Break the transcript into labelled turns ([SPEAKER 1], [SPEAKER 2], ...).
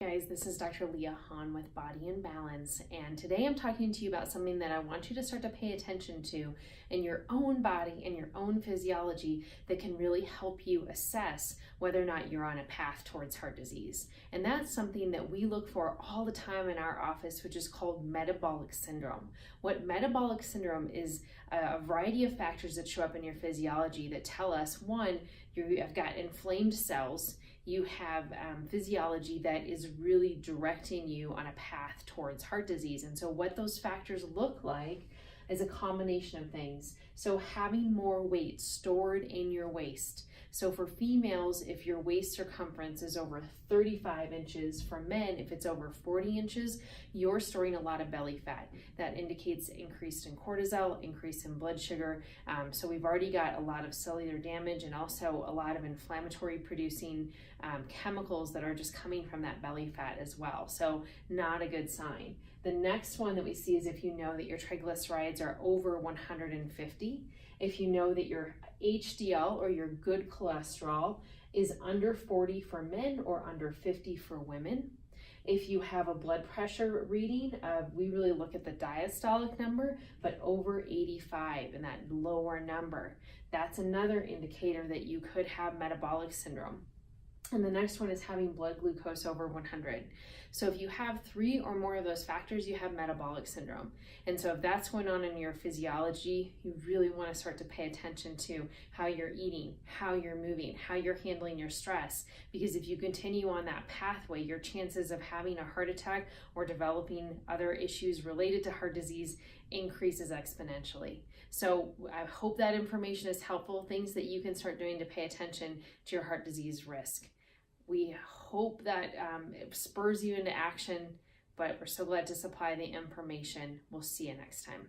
[SPEAKER 1] Guys, this is Dr. Leah Hahn with Body and Balance, and today I'm talking to you about something that I want you to start to pay attention to in your own body and your own physiology that can really help you assess whether or not you're on a path towards heart disease. And that's something that we look for all the time in our office, which is called metabolic syndrome. What metabolic syndrome is a variety of factors that show up in your physiology that tell us, one, you've got inflamed cells. You have physiology that is really directing you on a path towards heart disease. And so what those factors look like is a combination of things. So having more weight stored in your waist. So for females, if your waist circumference is over 35 inches, for men, if it's over 40 inches, you're storing a lot of belly fat. That indicates increase in cortisol, increase in blood sugar. So we've already got a lot of cellular damage and also a lot of inflammatory producing chemicals that are just coming from that belly fat as well. So not a good sign. The next one that we see is if you know that your triglycerides are over 150, if you know that your HDL or your good cholesterol is under 40 for men or under 50 for women. If you have a blood pressure reading, we really look at the diastolic number, but over 85 and that lower number, that's another indicator that you could have metabolic syndrome. And the next one is having blood glucose over 100. So if you have 3 or more of those factors, you have metabolic syndrome. And so if that's going on in your physiology, you really want to start to pay attention to how you're eating, how you're moving, how you're handling your stress. Because if you continue on that pathway, your chances of having a heart attack or developing other issues related to heart disease increases exponentially. So I hope that information is helpful, things that you can start doing to pay attention to your heart disease risk. We hope that it spurs you into action, but we're so glad to supply the information. We'll see you next time.